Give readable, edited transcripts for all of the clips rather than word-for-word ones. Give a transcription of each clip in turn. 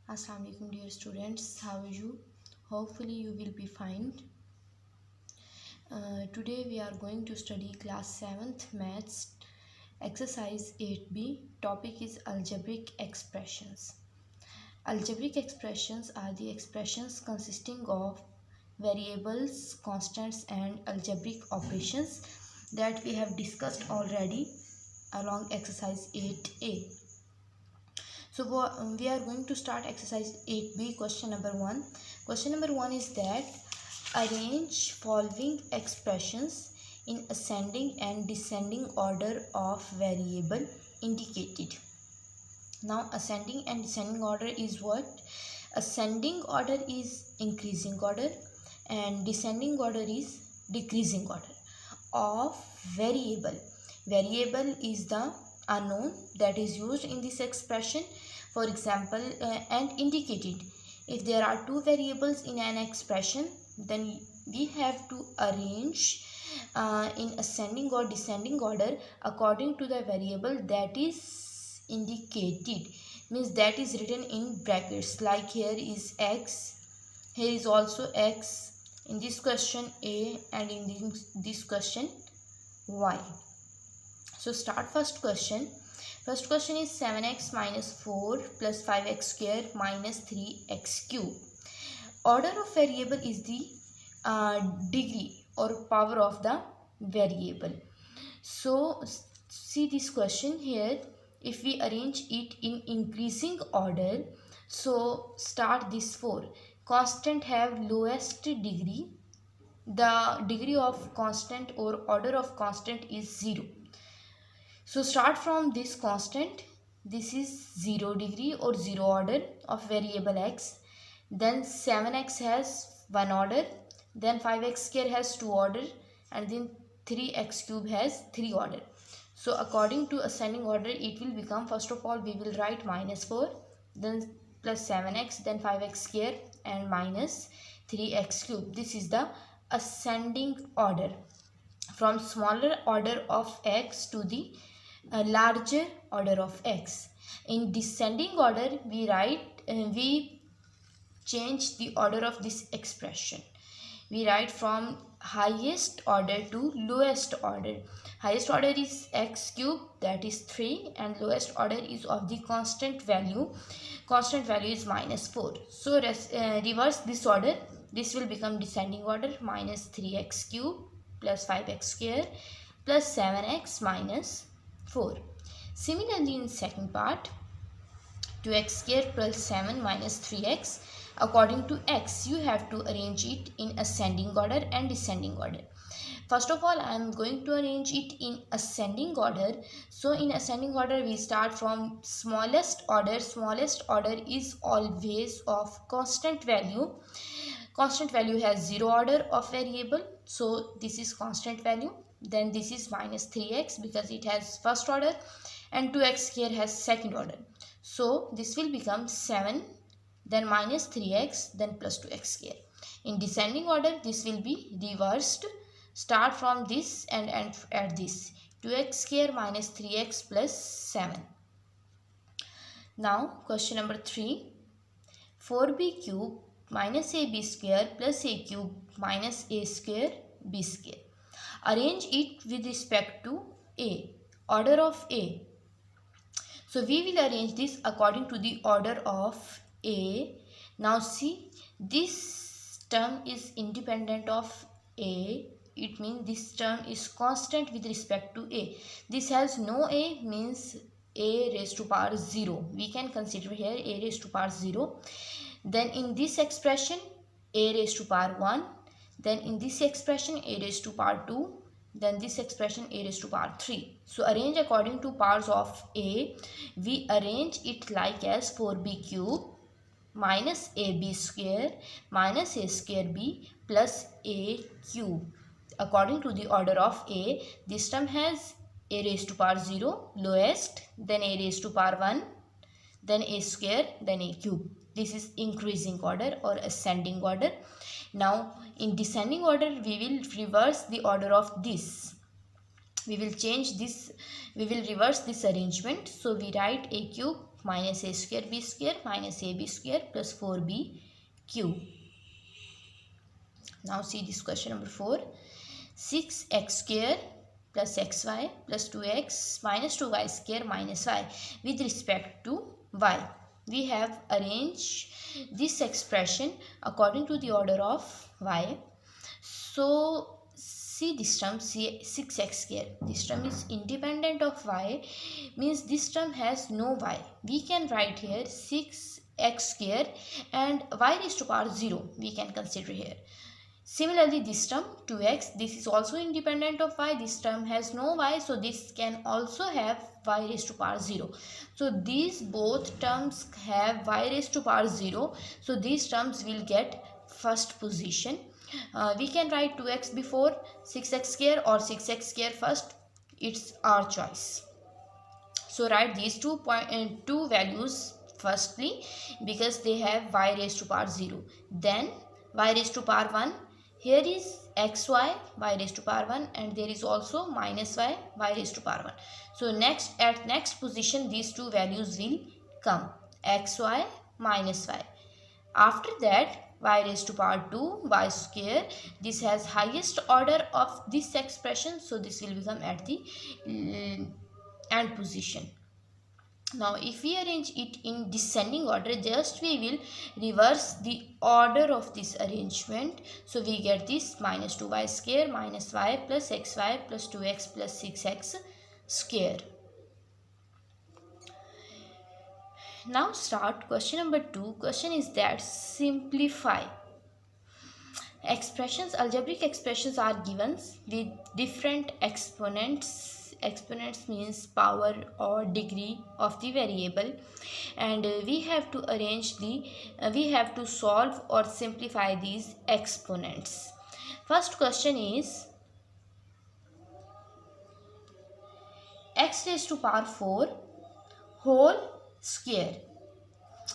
Assalamu alaikum dear students, how are you? Hopefully you will be fine. Today we are going to study class 7th maths exercise 8b. Topic is algebraic expressions. Algebraic expressions are the expressions consisting of variables, constants and algebraic operations that we have discussed already along exercise 8a. So we are going to start exercise 8b. Question number 1. Question number 1 is that arrange following expressions in ascending and descending order of variable indicated. Now ascending and descending order is what? Ascending order is increasing order and descending order is decreasing order of variable. Variable is the unknown that is used in this expression. For example, and indicated. If there are two variables in an expression, then we have to arrange in ascending or descending order according to the variable that is indicated, means that is written in brackets. Like here is x, here is also x, in this question a, and in this question y. So start first question. First question is 7x minus 4 plus 5x square minus 3x cube. Order of variable is the degree or power of the variable. So see this question here. If we arrange it in increasing order, so start this 4. Constant have lowest degree. The degree of constant or order of constant is 0. So start from this constant. This is 0 degree or 0 order of variable x. Then 7x has 1 order. Then 5x square has 2 order. And then 3x cube has 3 order. So according to ascending order, it will become, first of all, we will write minus 4. Then plus 7x. Then 5x square and minus 3x cube. This is the ascending order. From smaller order of x to the larger order of x. In descending order, we change the order of this expression. We write from highest order to lowest order. Highest order is x cube, that is 3, and lowest order is of the constant value. Constant value is minus 4. So reverse this order. This will become descending order, minus 3x cube plus 5x square plus 7x minus 4. Similarly, in second part, 2x square plus 7 minus 3x. According to x, you have to arrange it in ascending order and descending order. First of all, I am going to arrange it in ascending order. So in ascending order, we start from smallest order. Smallest order is always of constant value. Constant value has 0 order of variable. So this is constant value. Then this is minus 3x because it has first order, and 2x square has second order. So this will become 7, then minus 3x, then plus 2x square. In descending order, this will be reversed. Start from this and end at this. 2x square minus 3x plus 7. Now question number 3. 4b cube minus ab square plus a cube minus a square b square. Arrange it with respect to a, order of a. So we will arrange this according to the order of a. Now see, this term is independent of a. It means this term is constant with respect to a. This has no a, means a raised to power 0. We can consider here a raised to power 0. Then in this expression, a raised to power 1. Then in this expression, a raised to power 2. Then this expression, a raised to power 3. So arrange according to powers of a. We arrange it like as 4b cube minus ab square minus a square b plus a cube. According to the order of a, this term has a raised to power 0, lowest, then a raised to power 1, then a square, then a cube. This is increasing order or ascending order. Now in descending order, we will reverse the order of this. We will change this, we will reverse this arrangement. So we write a cube minus a square b square minus ab square plus 4bq. Now see this question number 4. 6x square plus xy plus 2x minus 2y square minus y with respect to y. We have arranged this expression according to the order of y. So see this term, see 6x square. This term is independent of y, means this term has no y. We can write here 6x square and y raised to power 0 we can consider here. Similarly, this term 2x, this is also independent of y. This term has no y, so this can also have y raised to power 0. So these both terms have y raised to power 0. So these terms will get first position. We can write 2x before 6x square or 6x square first. It's our choice. So write these two values firstly because they have y raised to power 0. Then y raised to power 1. Here is xy, y raised to power 1, and there is also minus y, y raised to power 1. So at next position these two values will come, xy minus y. After that y raised to power 2, y square. This has highest order of this expression, so this will become at the end position. Now if we arrange it in descending order, just we will reverse the order of this arrangement. So we get this minus 2y square minus y plus xy plus 2x plus 6x square. Now start question number 2. Question is that simplify. Expressions, algebraic expressions are given with different exponents. Exponents means power or degree of the variable, and we have to arrange we have to solve or simplify these exponents. First question is x raised to power 4 whole square.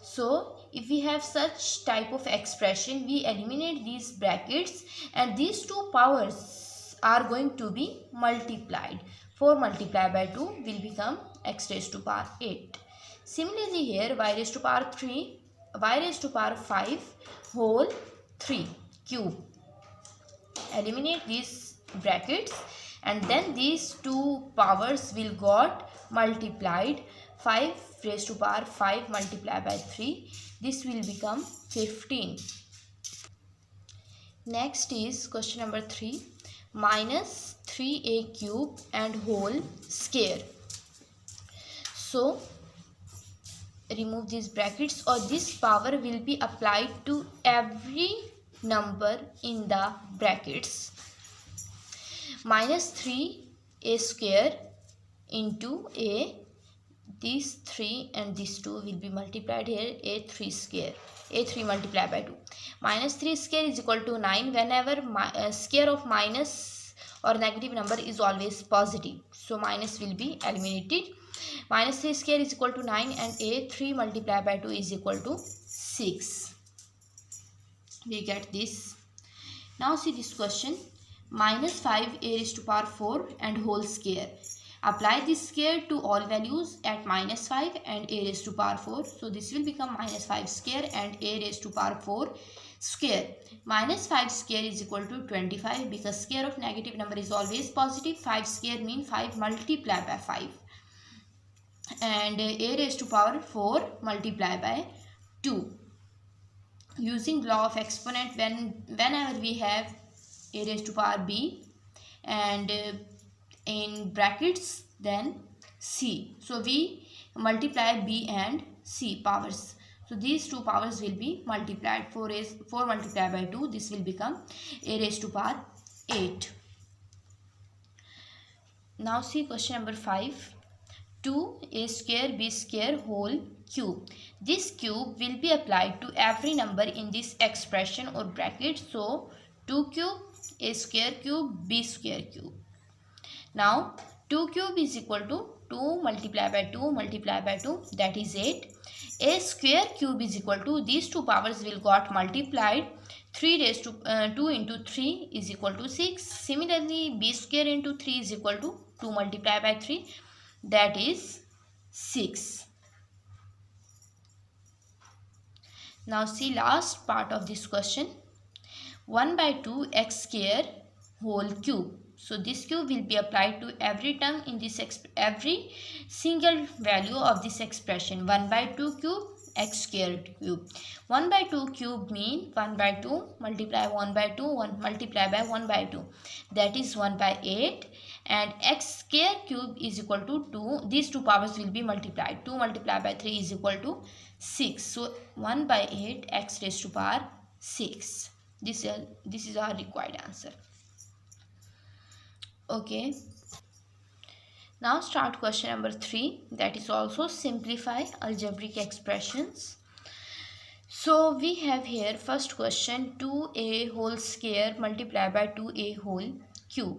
So if we have such type of expression, we eliminate these brackets and these two powers are going to be multiplied. 4 multiplied by 2 will become x raised to power 8. Similarly here y raised to power 3, y raised to power 5 whole 3 cube. Eliminate these brackets and then these two powers will got multiplied. 5 raised to power 5 multiplied by 3. This will become 15. Next is question number 3. Minus 3a cube and whole square. So remove these brackets or this power will be applied to every number in the brackets. Minus 3a square into a, these 3 and these 2 will be multiplied here, a3 square, a3 multiplied by 2. Minus 3 square is equal to 9 whenever square of minus or negative number is always positive. So minus will be eliminated. Minus 3 square is equal to 9 and a3 multiplied by 2 is equal to 6. We get this. Now see this question. Minus 5 a raised to power 4 and whole square. Apply this square to all values at minus 5 and a raised to power 4. So this will become minus 5 square and a raised to power 4 square. Minus 5 square is equal to 25 because square of negative number is always positive. 5 square means 5 multiplied by 5. And a raised to power 4 multiplied by 2. Using law of exponent, whenever we have a raised to power b and in brackets then c, so we multiply b and c powers. So these two powers will be multiplied. 4 multiplied by 2, this will become a raised to power 8. Now see question number 5. 2a square b square whole cube. This cube will be applied to every number in this expression or bracket. So 2 cube, a square cube, b square cube. Now 2 cube is equal to 2 multiplied by 2 multiplied by 2, that is 8. A square cube is equal to, these two powers will got multiplied. 3 raised to 2 into 3 is equal to 6. Similarly b square into 3 is equal to 2 multiplied by 3, that is 6. Now see last part of this question. 1 by 2 x square whole cube. So this cube will be applied to every term in this every single value of this expression. 1 by 2 cube x squared cube. 1 by 2 cube mean 1 by 2 multiply 1 by 2 1 multiply by 1 by 2, that is 1 by 8, and x square cube is equal to 2. These two powers will be multiplied. 2 multiplied by 3 is equal to 6. So 1 by 8 x raised to power 6. This is our required answer. Okay. Now start question number 3, that is also simplify algebraic expressions. So we have here first question, 2a whole square multiplied by 2a whole cube.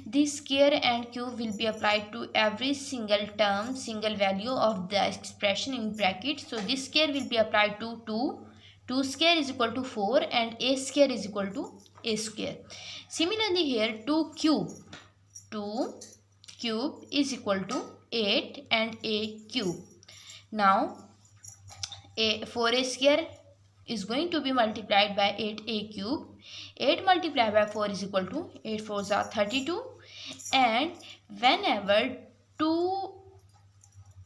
This square and cube will be applied to every single term, single value of the expression in bracket. So this square will be applied to 2. 2 square is equal to 4 and a square is equal to a square. Similarly here 2 cube is equal to 8 and a cube. Now 4a square is going to be multiplied by 8a cube. 8 multiplied by 4 is equal to 8 4s are 32, and whenever two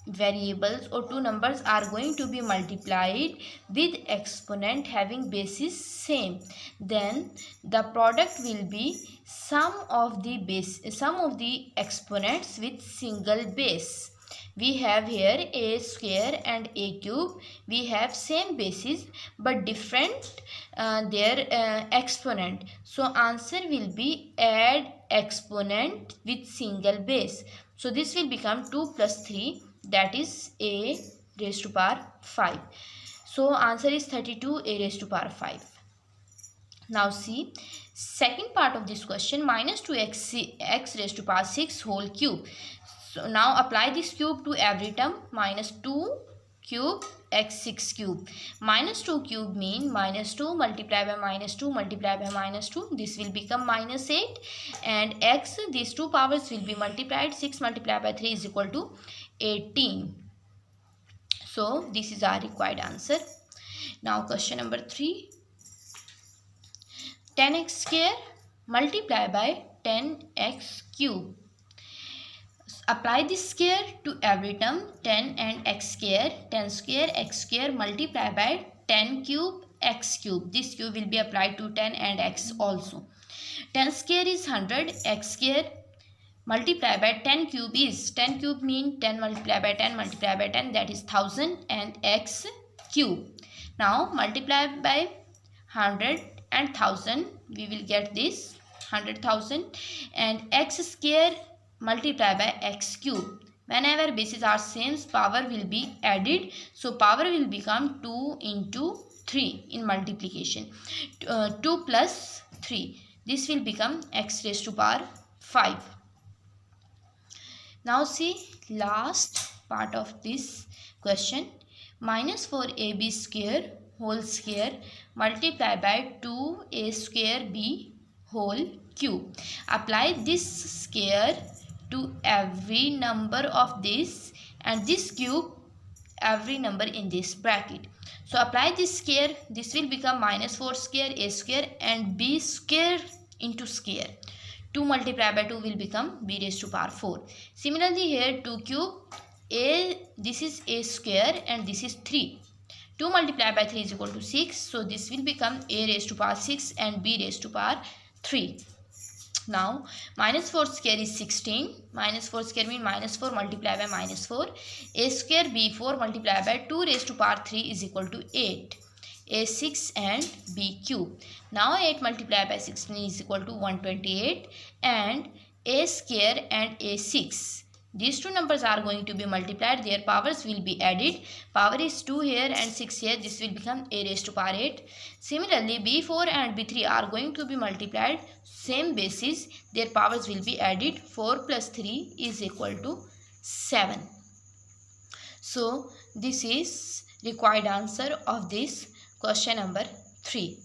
variables or two numbers are going to be multiplied with exponent having basis same, then the product will be sum of the exponents with single base. We have here a square and a cube. We have same basis but different their exponent. So answer will be add exponent with single base. So this will become 2 plus 3, that is a raised to power 5. So answer is 32 a raised to power 5. Now see second part of this question, minus 2x raised to power 6 whole cube. So now apply this cube to every term. Minus 2 cube x 6 cube. Minus 2 cube mean minus 2 multiplied by minus 2 multiplied by minus 2. This will become minus 8, and x, these two powers will be multiplied. 6 multiplied by 3 is equal to 18. So this is our required answer. Now question number 3. 10x square multiplied by 10x cube. Apply this square to every term. 10 and x square. 10 square x square multiplied by 10 cube x cube. This cube will be applied to 10 and x also. 10 square is 100. X square multiplied by 10 cube is, 10 cube mean 10 multiplied by 10 multiplied by 10, that is 1000, and x cube. Now multiply by 100 and 1000, we will get this 100,000, and x square multiply by x cube. Whenever bases are same, power will be added. So power will become 2 into 3 in multiplication. 2 plus 3. This will become x raised to power 5. Now see last part of this question. Minus 4ab square whole square multiplied by 2a square b whole cube. Apply this square to every number of this, and this cube every number in this bracket. So apply this square. This will become minus 4 square a square and b square into square. 2 multiplied by 2 will become b raised to power 4. Similarly here 2 cube a, this is a square and this is 3. 2 multiplied by 3 is equal to 6. So this will become a raised to power 6 and b raised to power 3. Now minus 4 square is 16. Minus 4 square means minus 4 multiplied by minus 4. A square b4 multiplied by 2 raised to power 3 is equal to 8. A6 and b cube. Now 8 multiplied by 16 is equal to 128, and a square and a6. These two numbers are going to be multiplied. Their powers will be added. Power is 2 here and 6 here. This will become a raised to power 8. Similarly, b4 and b3 are going to be multiplied. Same basis. Their powers will be added. 4 plus 3 is equal to 7. So this is required answer of this question number 3.